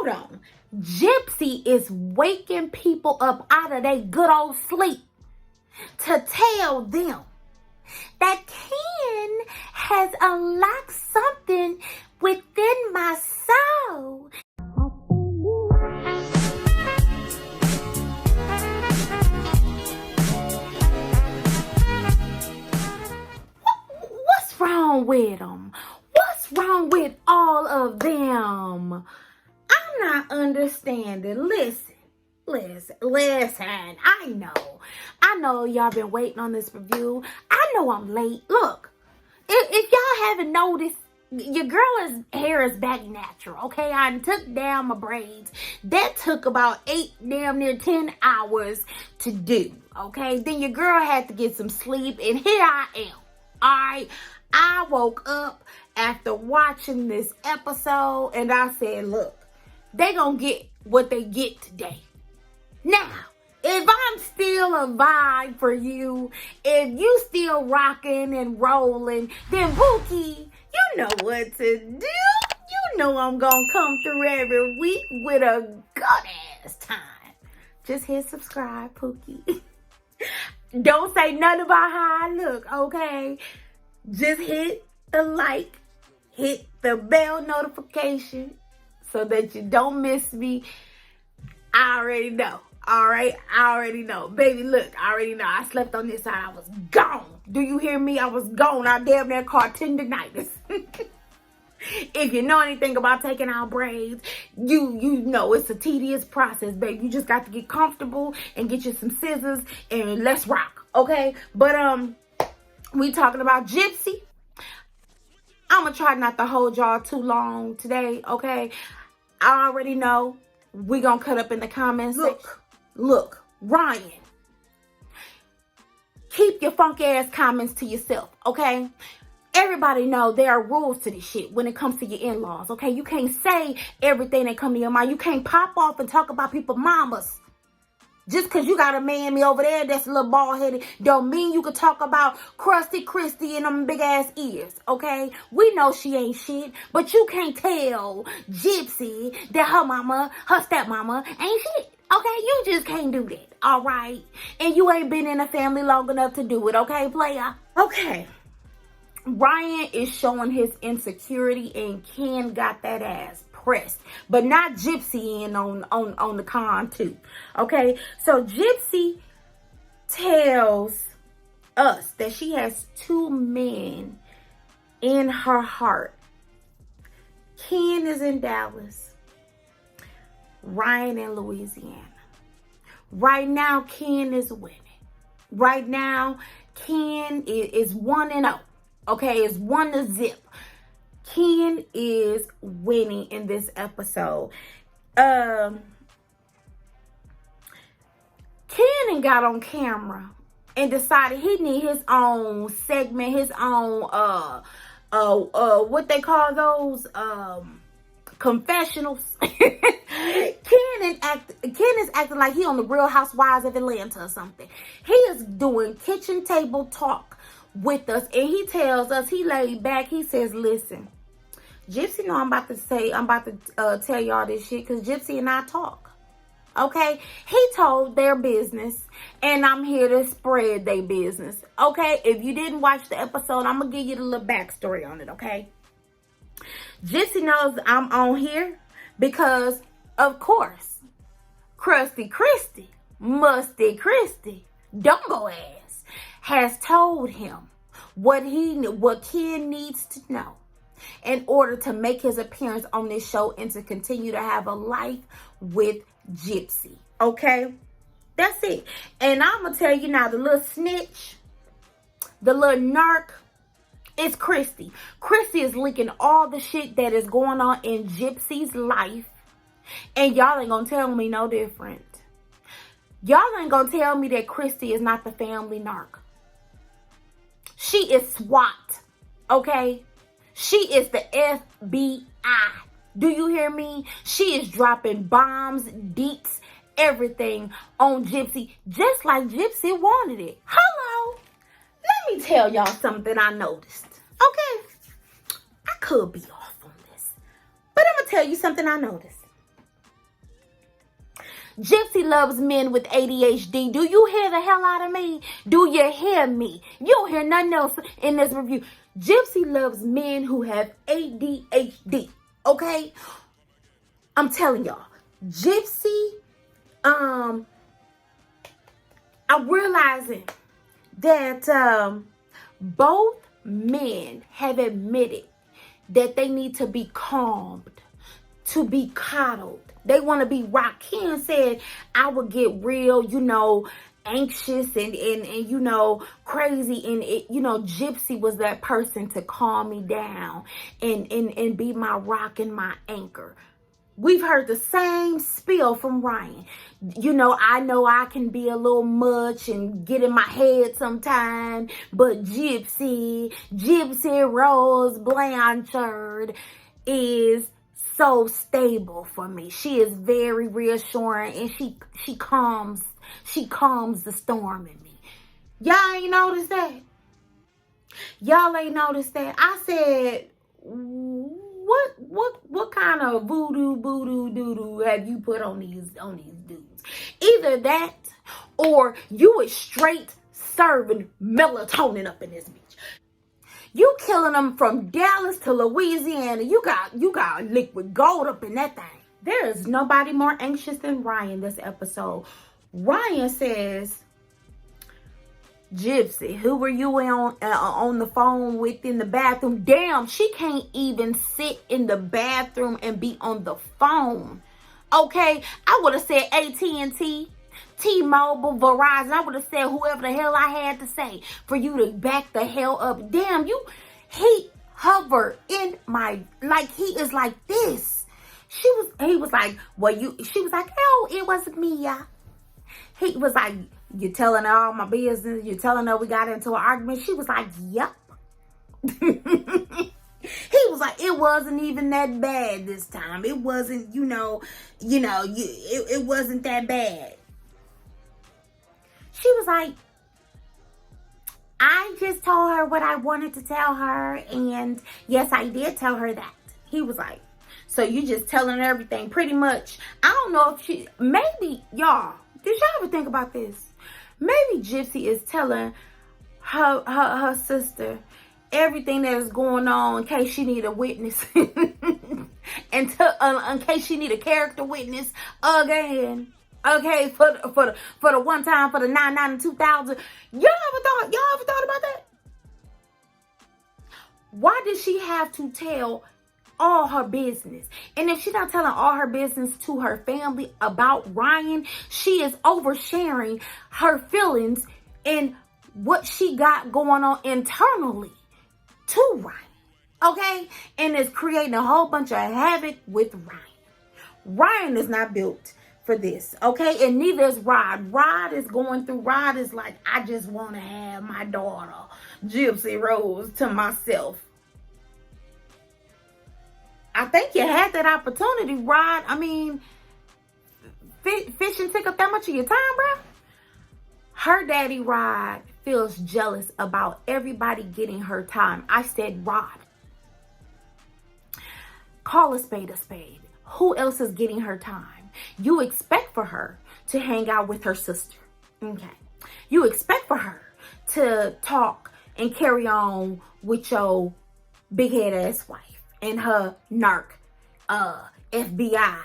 hold on. Gypsy is waking people up out of their good old sleep to tell them that Ken has unlocked something within my soul. What's wrong with them? What's wrong with all of them? I'm not understanding. Listen. I know y'all been waiting on this review. I know I'm late. Look, if y'all haven't noticed, your girl's hair is back natural, okay? I took down my braids. That took about 8, damn near 10 hours to do, okay? Then your girl had to get some sleep, and here I am, all right? I woke up after watching this episode, and I said, look, they gonna get what they get today. Now, if I'm still a vibe for you, if you still rocking and rolling, then Pookie, you know what to do. You know I'm gonna come through every week with a good-ass time. Just hit subscribe, Pookie. Don't say nothing about how I look, okay? Just hit the like, hit the bell notification so that you don't miss me. I already know. All right, I already know. Baby, look, I already know. I slept on this side. I was gone. Do you hear me? I was gone. I damn near caught tendinitis. If you know anything about taking out braids, you know it's a tedious process, baby. You just got to get comfortable and get you some scissors and let's rock, okay? But we talking about Gypsy. I'm gonna try not to hold y'all too long today, okay? I already know we gonna cut up in the comments. Look, Ryan, keep your funky ass comments to yourself, okay? Everybody know there are rules to this shit when it comes to your in-laws, okay? You can't say everything that come to your mind. You can't pop off and talk about people's mamas. Just because you got a man over there that's a little bald-headed don't mean you could talk about Krusty Christy and them big-ass ears, okay? We know she ain't shit, but you can't tell Gypsy that her mama, her stepmama ain't shit, okay? You just can't do that, all right? And you ain't been in a family long enough to do it, okay, player? Okay. Ryan is showing his insecurity and Ken got that ass pressed, but not Gypsy in on the con too. Okay, so Gypsy tells us that she has 2 men in her heart. Ken is in Dallas, Ryan in Louisiana. Right now, Ken is winning. Right now, Ken is 1-0. Okay, it's 1-0. Ken is winning in this episode. Ken got on camera and decided he need his own segment, his own what they call those confessionals. Ken is acting like he on the Real Housewives of Atlanta or something. He is doing kitchen table talk with us, and he tells us, he laid back, he says, listen, Gypsy know I'm about to tell y'all this shit because Gypsy and I talk, okay? He told their business, and I'm here to spread their business, okay? If you didn't watch the episode, I'm going to give you the little backstory on it, okay? Gypsy knows I'm on here because, of course, Krusty Christy, Musty Christy, Dumbo ass, has told him what Ken needs to know in order to make his appearance on this show and to continue to have a life with Gypsy. Okay? That's it. And I'm going to tell you now, the little snitch, the little narc, is Christy. Christy is leaking all the shit that is going on in Gypsy's life. And y'all ain't going to tell me no different. Y'all ain't going to tell me that Christy is not the family narc. She is SWAT, okay? She is the FBI. Do you hear me? She is dropping bombs, deets, everything on Gypsy, just like Gypsy wanted it. Hello. Let me tell y'all something I noticed, okay? I could be off on this, but I'm going to tell you something I noticed. Gypsy loves men with ADHD. Do you hear the hell out of me? Do you hear me? You don't hear nothing else in this review. Gypsy loves men who have ADHD. Okay? I'm telling y'all. Gypsy, I'm realizing that both men have admitted that they need to be calmed, to be coddled. They want to be rocked. Ken said, I would get real, anxious and crazy. And, Gypsy was that person to calm me down and be my rock and my anchor. We've heard the same spiel from Ryan. I know I can be a little much and get in my head sometimes, but Gypsy Rose Blanchard is so stable for me. She is very reassuring, and she calms the storm in me. Y'all ain't noticed that? Y'all ain't noticed that? I said, what kind of voodoo doo-doo have you put on these dudes? Either that, or you is straight serving melatonin up in this bitch. You killing them from Dallas to Louisiana. You got liquid gold up in that thing. There is nobody more anxious than Ryan this episode. Ryan says, Gypsy, who were you on the phone with in the bathroom? Damn, she can't even sit in the bathroom and be on the phone. Okay, I would have said AT&T, T-Mobile, Verizon. I would have said whoever the hell I had to say for you to back the hell up. Damn, he hovered in my, like he is like this. He was like, she was like, oh, it wasn't me, yeah. He was like, you're telling her all my business. You're telling her we got into an argument. She was like, yep. He was like, it wasn't even that bad this time. It wasn't, it wasn't that bad. She was like, I just told her what I wanted to tell her. And yes, I did tell her that. He was like, so you just telling her everything pretty much. I don't know if maybe, y'all, did y'all ever think about this? Maybe Gypsy is telling her sister everything that is going on in case she need a witness. In case she need a character witness again. Okay, for the one time, for the 99 and 2000. Y'all ever thought about that? Why did she have to tell all her business? And if she's not telling all her business to her family about Ryan, she is oversharing her feelings and what she got going on internally to Ryan. Okay? And it's creating a whole bunch of havoc with Ryan. Ryan is not built for this. Okay? And neither is Rod. Rod is like, I just want to have my daughter, Gypsy Rose, to myself. I think you had that opportunity, Rod. I mean, fishing took up that much of your time, bro. Her daddy, Rod, feels jealous about everybody getting her time. I said, Rod, call a spade a spade. Who else is getting her time? You expect for her to hang out with her sister. Okay. You expect for her to talk and carry on with your big head ass wife and her narc, FBI,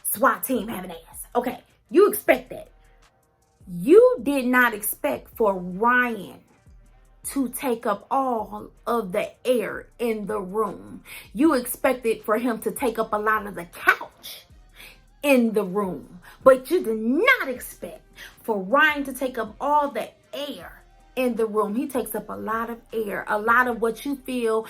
SWAT team having ass. Okay, you expect that. You did not expect for Ryan to take up all of the air in the room. You expected for him to take up a lot of the couch in the room. But you did not expect for Ryan to take up all the air in the room. He takes up a lot of air. A lot of what you feel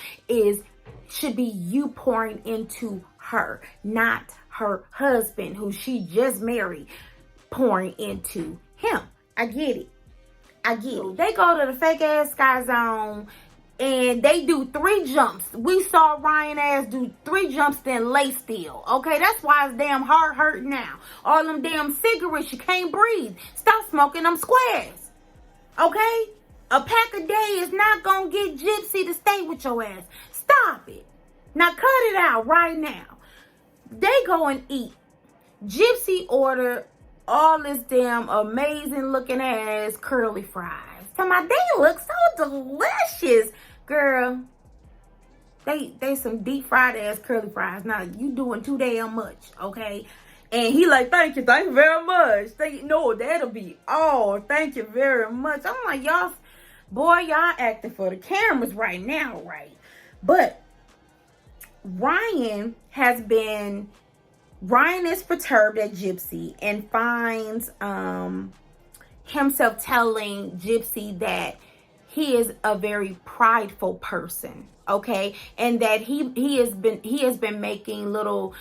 should be you pouring into her, not her husband who she just married, pouring into him. I get it. They go to the fake ass Sky Zone and they do 3 jumps. We saw Ryan ass do 3 jumps, then lay still. Okay, that's why his damn heart hurting now. All them damn cigarettes, you can't breathe. Stop smoking them squares. Okay? A pack a day is not gonna get Gypsy to stay with your ass. Stop it. Now cut it out right now. They go and eat Gypsy ordered all this damn amazing looking ass curly fries. So my they look so delicious, girl. They some deep fried ass curly fries. Now you doing too damn much, okay? And he like, thank you very much. No, that'll be all. Thank you very much. I'm like, y'all acting for the cameras right now, right? But Ryan is perturbed at Gypsy and finds himself telling Gypsy that he is a very prideful person, okay? And that he has been making little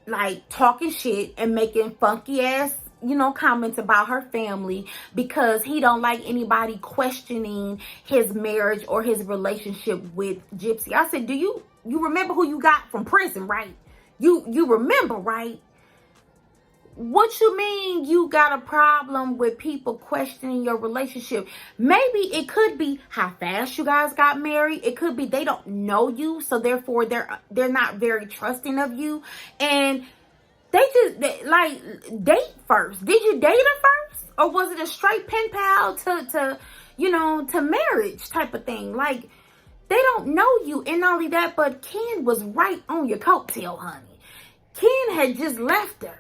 like talking shit and making funky ass, comments about her family because he don't like anybody questioning his marriage or his relationship with Gypsy. I said, do you remember who you got from prison, right? You remember, right? What you mean you got a problem with people questioning your relationship? Maybe it could be how fast you guys got married. It could be they don't know you, so therefore they're not very trusting of you. And they date first. Did you date her first? Or was it a straight pen pal to marriage type of thing? Like, they don't know you. And not only that, but Ken was right on your coattail, honey. Ken had just left her.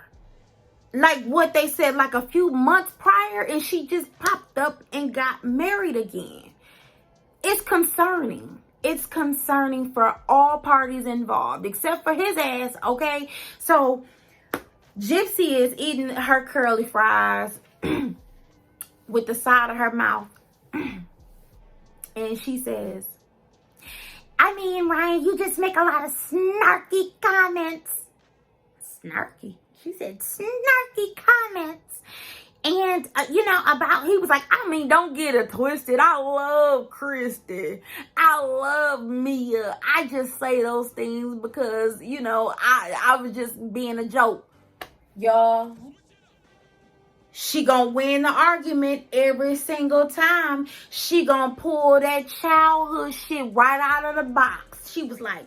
Like what they said, like a few months prior, and she just popped up and got married again. It's concerning. It's concerning for all parties involved, except for his ass, okay? So, Gypsy is eating her curly fries with the side of her mouth. And she says, I mean, Ryan, you just make a lot of snarky comments. Snarky? She said snarky comments. And, he was like, I mean, don't get it twisted. I love Christy. I love Mia. I just say those things because, I was just being a joke. Y'all, she gonna win the argument every single time. She gonna pull that childhood shit right out of the box. She was like,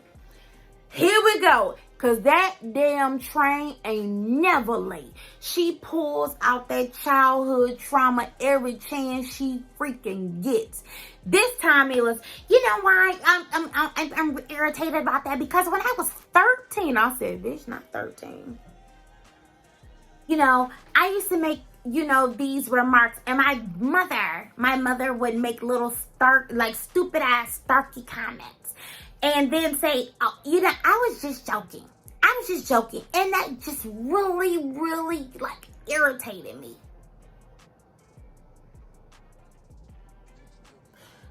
here we go. Because that damn train ain't never late. She pulls out that childhood trauma every chance she freaking gets. This time it was, you know why I'm irritated about that? Because when I was 13, I said, bitch, not 13. I used to make, these remarks. And my mother would make little stupid ass starky comments. And then say, oh, I was just joking. And that just really, really, irritated me.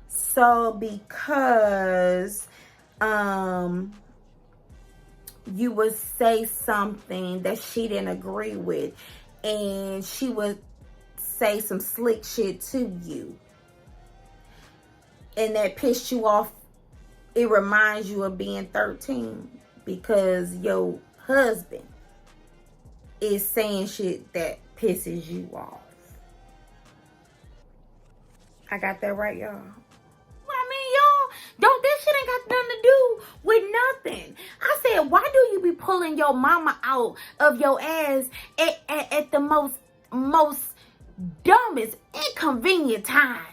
So because you would say something that she didn't agree with, and she would say some slick shit to you, and that pissed you off, it reminds you of being 13 because your husband is saying shit that pisses you off. I got that right, y'all? I mean, y'all, this shit ain't got nothing to do with nothing. I said, why do you be pulling your mama out of your ass at the most dumbest, inconvenient times?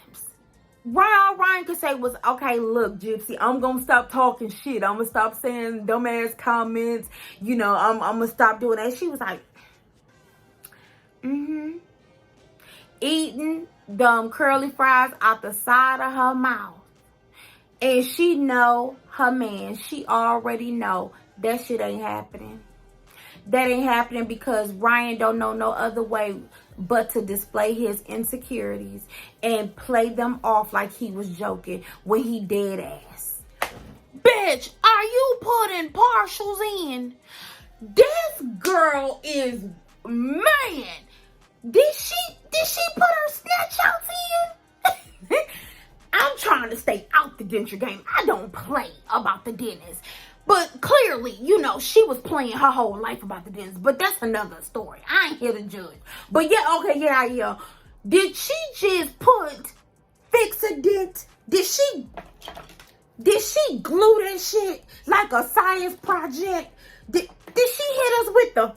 All Ryan could say was, okay, look, Gypsy, I'm going to stop talking shit. I'm going to stop saying dumbass comments. I'm going to stop doing that. She was like, eating them curly fries out the side of her mouth. And she know her man. She already know that shit ain't happening. That ain't happening because Ryan don't know no other way but to display his insecurities and play them off like he was joking when he dead ass. Bitch, are you putting partials in? This girl is man. Did she put her snatch outs in? I'm trying to stay out the denture game. I don't play about the dentist. But clearly, she was playing her whole life about the dentist. But that's another story. I ain't here to judge. But yeah. Did she just fix a dent? Did she glue that shit like a science project? Did she hit us with the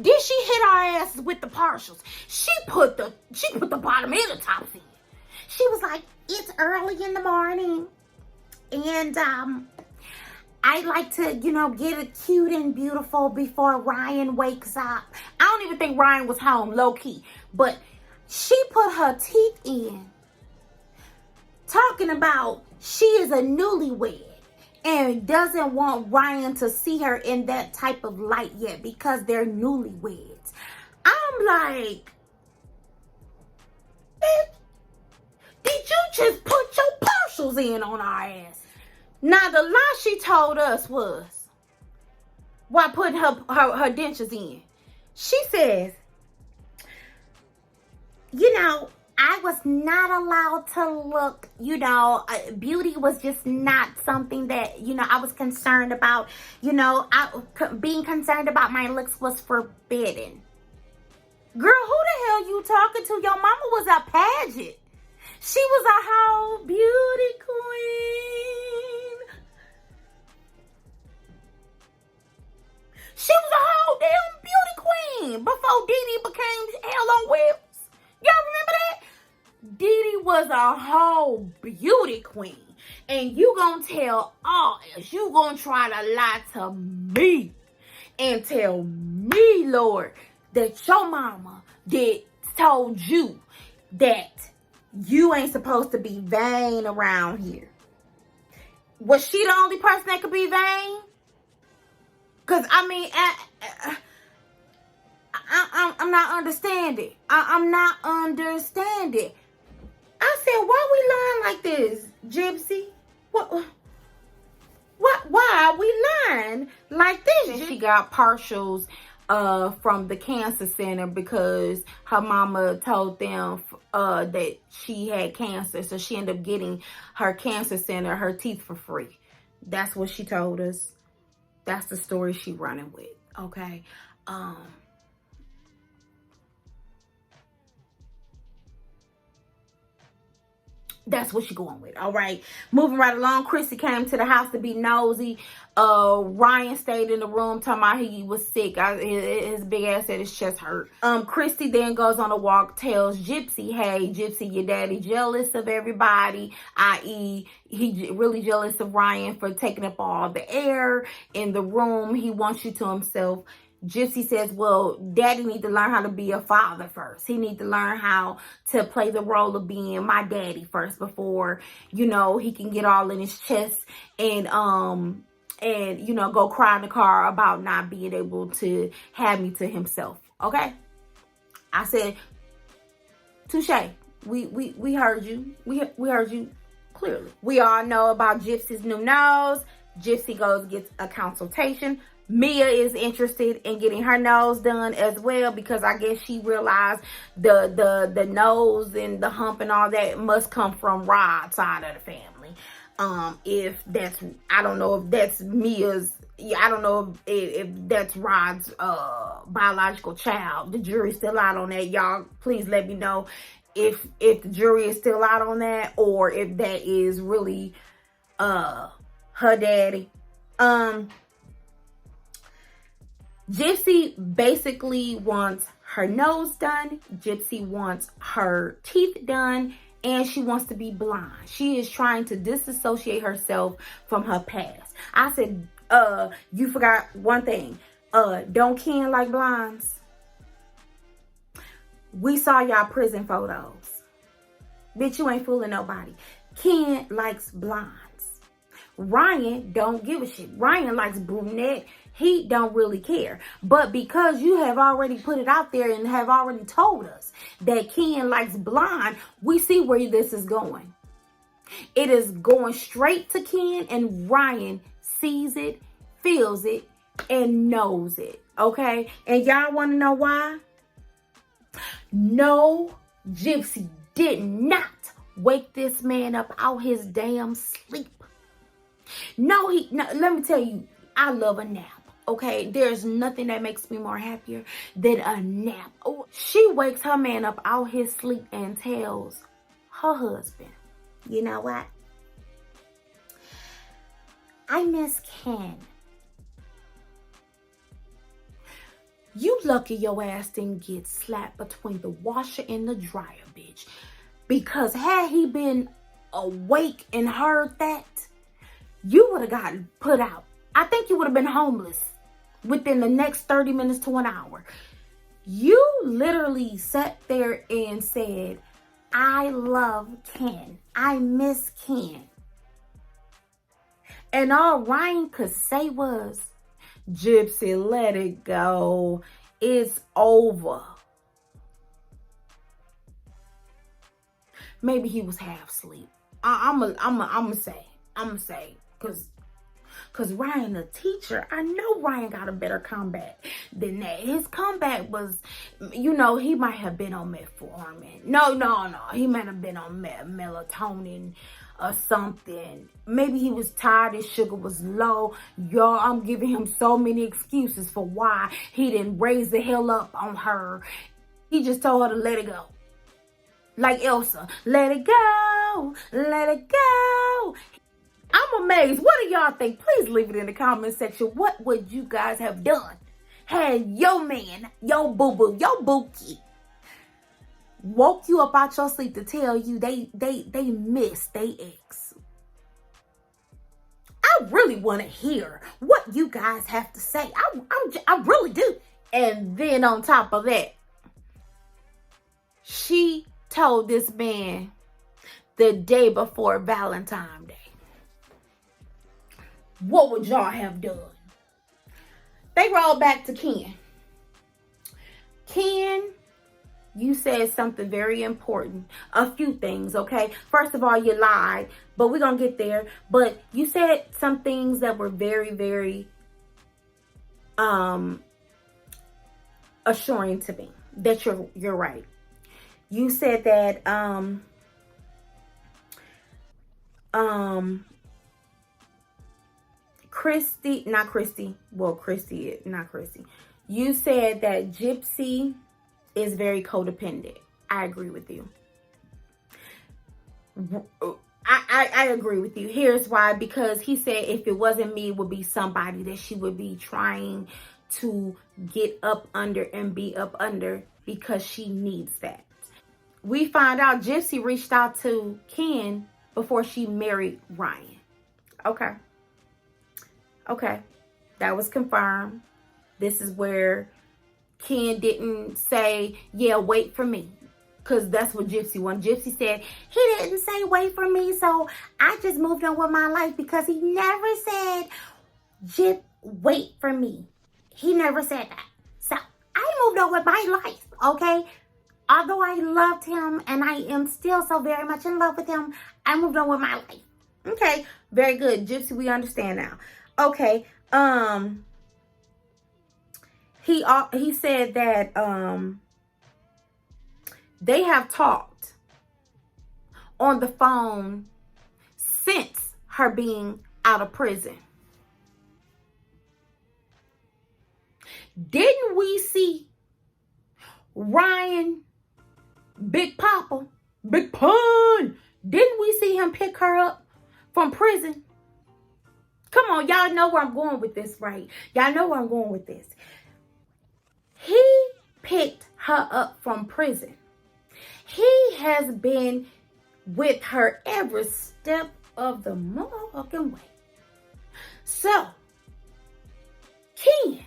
Then she hit our asses with the partials. She put the bottom and the tops in. She was like, it's early in the morning, and I like to, get it cute and beautiful before Ryan wakes up. I don't even think Ryan was home, low key, but she put her teeth in, talking about she is a newlywed and doesn't want Ryan to see her in that type of light yet because they're newlyweds. I'm like, did you just put your partials in on our ass? Now, the lie she told us was, while putting her dentures in, she says, I was not allowed to look, beauty was just not something that, I was concerned about. Being concerned about my looks was forbidden. Girl, who the hell you talking to? Your mama was a pageant. She was a whole beauty queen. She was a whole damn beauty queen before Dee became hell on wheels. Y'all remember that? Dee was a whole beauty queen. And you gonna tell all else. You gonna try to lie to me and tell me, Lord, that your mama told you that you ain't supposed to be vain around here. Was she the only person that could be vain? Because, I'm not understanding. I'm not understanding. I said, why we lying like this, Gypsy? Why are we lying like this? She got partials from the cancer center because her mama told them that she had cancer. So she ended up getting her cancer center, her teeth for free. That's what she told us. That's the story she running with, okay? That's what she going with, all right? Moving right along, Chrissy came to the house to be nosy. Ryan stayed in the room talking about he was sick. His big ass said his chest hurt. Chrissy then goes on a walk, tells Gypsy, hey, Gypsy, your daddy jealous of everybody, i.e., he really jealous of Ryan for taking up all the air in the room. He wants you to himself. Gypsy says, well, daddy need to learn how to be a father first. He need to learn how to play the role of being my daddy first before, he can get all in his chest and go cry in the car about not being able to have me to himself. Okay? I said, touche. We heard you. We heard you clearly. We all know about Gypsy's new nose. Gypsy goes gets a consultation. Mia is interested in getting her nose done as well because I guess she realized the nose and the hump and all that must come from Rod's side of the family. I don't know if that's Mia's. I don't know if that's Rod's biological child. The jury's still out on that. Y'all, please let me know if the jury is still out on that or if that is really her daddy. Gypsy basically wants her nose done. Gypsy wants her teeth done. And she wants to be blind. She is trying to disassociate herself from her past. I said, you forgot one thing. Don't Ken like blinds? We saw y'all prison photos. Bitch, you ain't fooling nobody. Ken likes blondes. Ryan don't give a shit. Ryan likes brunette. He don't really care. But because you have already put it out there and have already told us that Ken likes blonde, we see where this is going. It is going straight to Ken, and Ryan sees it, feels it, and knows it. Okay? And y'all want to know why? No, Gypsy did not wake this man up out his damn sleep. No, let me tell you, I love a nap. Okay, there's nothing that makes me more happier than a nap. Oh, she wakes her man up out his sleep and tells her husband, you know what? I miss Ken. You You lucky your ass didn't get slapped between the washer and the dryer, bitch. Because had he been awake and heard that, you would have gotten put out. I think you would have been homeless within the next 30 minutes to an hour. You literally sat there and said, I love Ken. I miss Ken. And all Ryan could say was, Gypsy, let it go. It's over. Maybe he was half asleep. I'ma say, cause Ryan, a teacher, I know Ryan got a better comeback than that. His comeback was, he might have been on metformin. No, he might have been on melatonin or something. Maybe he was tired, his sugar was low. Y'all, I'm giving him so many excuses for why he didn't raise the hell up on her. He just told her to let it go. Like Elsa, let it go, let it go. I'm amazed. What do y'all think? Please leave it in the comment section. What would you guys have done had your man, your boo-boo, your bookie woke you up out your sleep to tell you they missed they ex? I really want to hear what you guys have to say. I really do. And then on top of that, she told this man the day before Valentine's Day. What would y'all have done? They rolled back to Ken. Ken, you said something very important. A few things, okay? First of all, you lied, but we're going to get there. But you said some things that were very, very assuring to me that you're right. You said that Christy. You said that Gypsy is very codependent. I agree with you. I agree with you. Here's why. Because he said if it wasn't me, it would be somebody that she would be trying to get up under and be up under because she needs that. We find out Gypsy reached out to Ken before she married Ryan. Okay. That was confirmed. This is where Ken didn't say, yeah, wait for me. Because that's what Gypsy wanted. Gypsy said, he didn't say wait for me, so I just moved on with my life because he never said, Gyp, wait for me. He never said that. So I moved on with my life, okay? Although I loved him and I am still so very much in love with him, I moved on with my life. Okay, very good. Gypsy, we understand now. Okay, he said that they have talked on the phone since her being out of prison. Didn't we see Ryan, Big Papa, Big Pun? Didn't we see him pick her up from prison? Come on, y'all know where I'm going with this, right? Y'all know where I'm going with this. He picked her up from prison. He has been with her every step of the motherfucking way. So, Ken,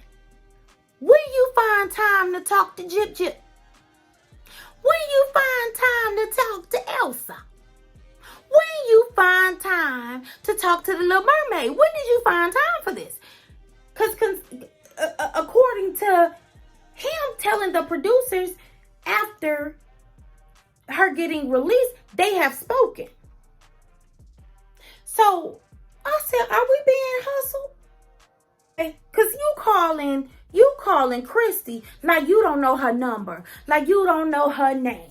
when you find time to talk to Gyp Gyp? When you find time to talk to Elsa? When you find time to talk to the Little Mermaid? When did you find time for this? Because according to him telling the producers after her getting released, they have spoken. So I said, are we being hustled? Because you calling Christy like you don't know her number, like you don't know her name.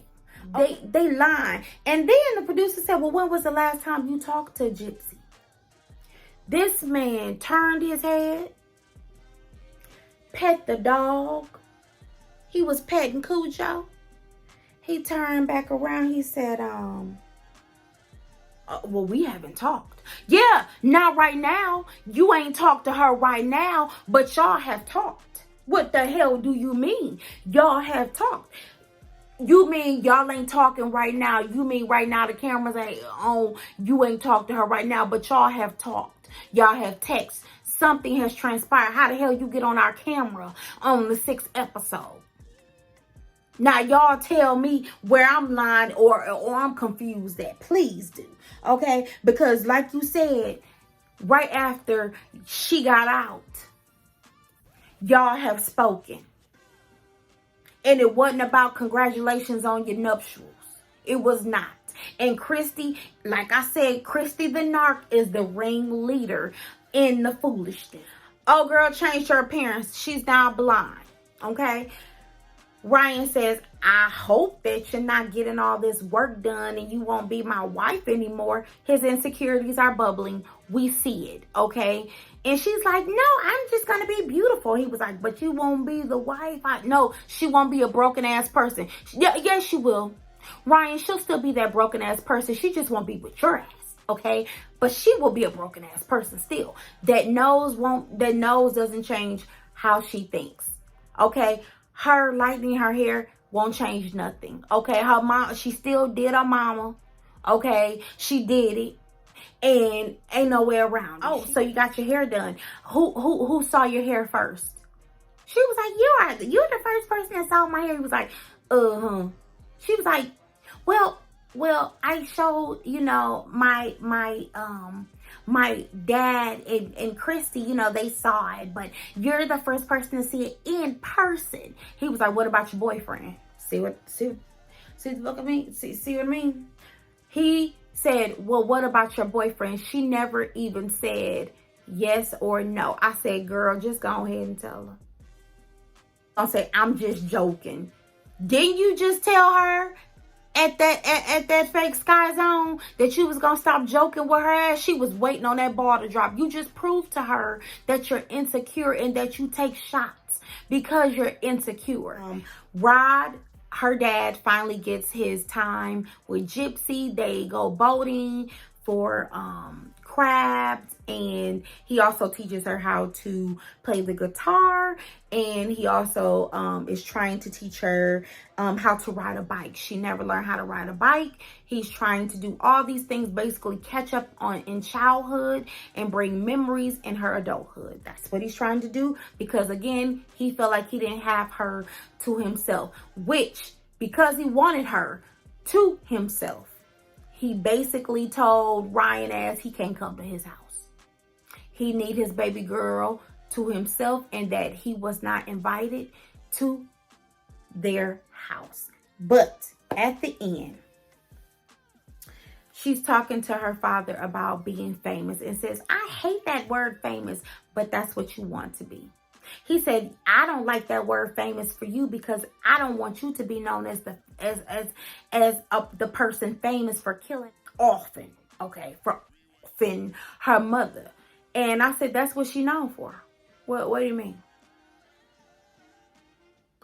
They lying. And then the producer said, well, when was the last time you talked to Gypsy? This man turned his head, pet the dog. He was petting Cujo. He turned back around. He said, well, we haven't talked. Yeah, not right now. You ain't talked to her right now, but y'all have talked. What the hell do you mean? Y'all have talked. You mean y'all ain't talking right now? You mean right now the cameras ain't on? You ain't talked to her right now, but y'all have talked. Y'all have text. Something has transpired. How the hell you get on our camera on the 6th episode? Now y'all tell me where I'm lying or I'm confused at. Please do. Okay? Because like you said, right after she got out, y'all have spoken. And it wasn't about congratulations on your nuptials. It was not. And Christy, like I said, Christy the narc is the ringleader in the foolishness. Oh, girl changed her appearance. She's now blind. Okay? Ryan says, I hope that you're not getting all this work done and you won't be my wife anymore. His insecurities are bubbling. We see it, okay? And she's like, no, I'm just going to be beautiful. He was like, but you won't be the wife. No, she won't be a broken ass person. Yes, she will. Ryan, she'll still be that broken ass person. She just won't be with your ass, okay? But she will be a broken ass person still. That nose doesn't change how she thinks, okay? Her lightening her hair won't change nothing. Okay, her mom, she still did her mama. Okay, she did it, and ain't no way around it. Oh, so you got your hair done? Who saw your hair first? She was like, you're the first person that saw my hair. He was like, She was like, well, I showed, my dad and Christy, they saw it, but you're the first person to see it in person. He was like, what about your boyfriend? See what I mean? See what I mean? He said, well, what about your boyfriend? She never even said yes or no. I said, girl, just go ahead and tell her. I'll say, I'm just joking. Didn't you just tell her at that fake Sky Zone that you was gonna stop joking with her ass? She was waiting on that ball to drop. You just proved to her that you're insecure and that you take shots because you're insecure. Rod, her dad, finally gets his time with Gypsy. They go boating for crabs, and he also teaches her how to play the guitar, and he also is trying to teach her how to ride a bike. She never learned how to ride a bike. He's trying to do all these things, basically catch up in childhood and bring memories in her adulthood. That's what he's trying to do, because again, he felt like he didn't have her to himself, which, because he wanted her to himself, he basically told Ryan ass he can't come to his house. He need his baby girl to himself, and that he was not invited to their house. But at the end, she's talking to her father about being famous and says, I hate that word famous, but that's what you want to be. He said, I don't like that word famous for you because I don't want you to be known as the person famous for killing orphan, okay, for orphan her mother. And I said, that's what she known for. What do you mean?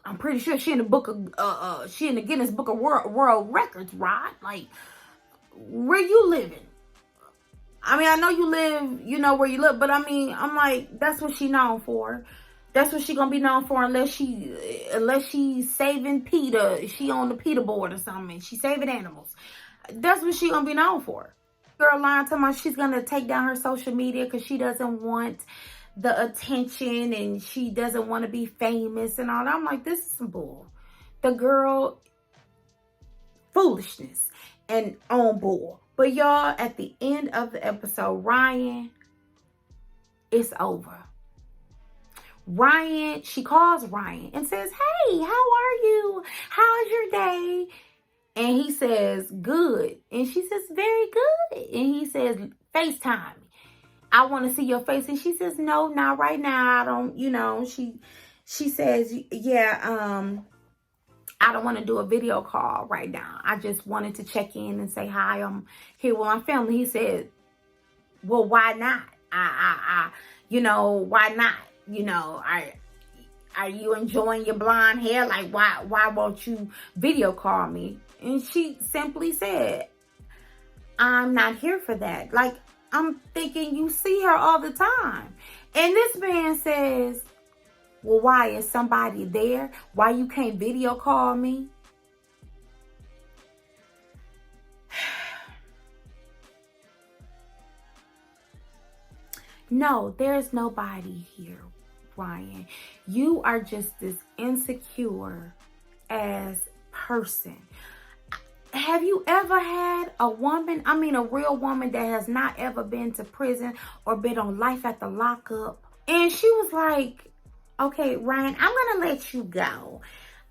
I'm pretty sure she in the Guinness Book of World Records, right? Like, where you living? I mean, I know you live, where you live, but I mean, I'm like, that's what she known for. That's what she gonna be known for, unless she's saving PETA. She on the PETA board or something. She saving animals. That's what she gonna be known for. Girl lying to me, she's gonna take down her social media because she doesn't want the attention and she doesn't want to be famous and all that. I'm like, this is some bull. The girl, foolishness and on bull. But y'all, at the end of the episode, Ryan, it's over. Ryan, she calls Ryan and says, hey, how are you? How's your day? And he says, good. And she says, very good. And he says, FaceTime me. I want to see your face. And she says, no, not right now. I don't, she says, yeah, I don't want to do a video call right now. I just wanted to check in and say hi. I'm here with my family. He said, well, why not? Why not? Are you enjoying your blonde hair? Like, why won't you video call me? And she simply said, I'm not here for that. Like, I'm thinking you see her all the time. And this man says, Well, why? Is somebody there? Why you can't video call me? No, there's nobody here, Ryan. You are just this insecure as person. Have you ever had a woman, a real woman that has not ever been to prison or been on life at the lockup? And she was like, okay, Ryan, I'm going to let you go.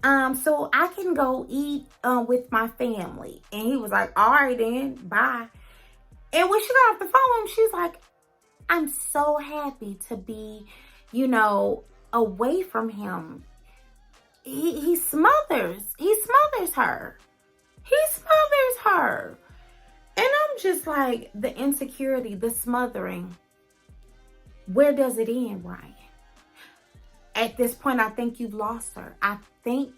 So I can go eat with my family. And he was like, all right then, bye. And when she got off the phone, she's like, I'm so happy to be, away from him. He smothers her. He smothers her. And I'm just like, the insecurity, the smothering, where does it end, Ryan? At this point, I think you've lost her. I think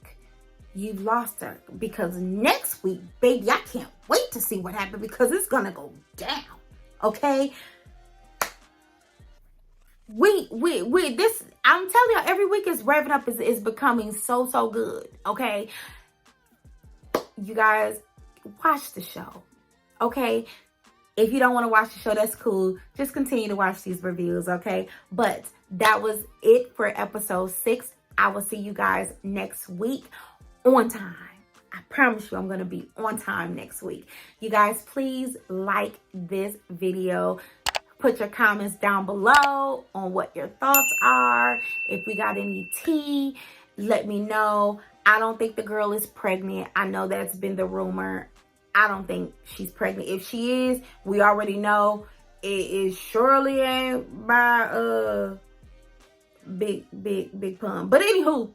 you've lost her. Because next week, baby, I can't wait to see what happens because it's going to go down. Okay? This, I'm telling you, every week is revving up, is becoming so good. Okay? You guys, watch the show. Okay? If you don't want to watch the show, that's cool. Just continue to watch these reviews, okay? But that was it for episode 6. I will see you guys next week on time. I promise you I'm going to be on time next week. You guys, please like this video. Put your comments down below on what your thoughts are. If we got any tea, let me know. I don't think the girl is pregnant. I know that's been the rumor. I don't think she's pregnant. If she is, we already know it is surely ain't by big pun. But anywho,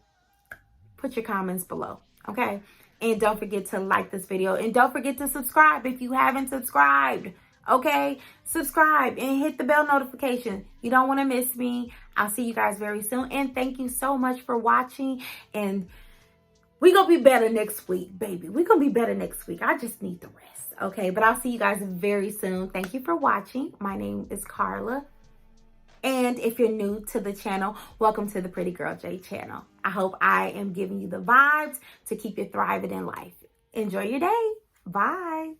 put your comments below, okay? And don't forget to like this video. And don't forget to subscribe if you haven't subscribed, okay? Subscribe and hit the bell notification. You don't want to miss me. I'll see you guys very soon. And thank you so much for watching. And we're going to be better next week, baby. We're going to be better next week. I just need the rest, okay? But I'll see you guys very soon. Thank you for watching. My name is Carla. And if you're new to the channel, welcome to the Pretty Girl J channel. I hope I am giving you the vibes to keep you thriving in life. Enjoy your day. Bye.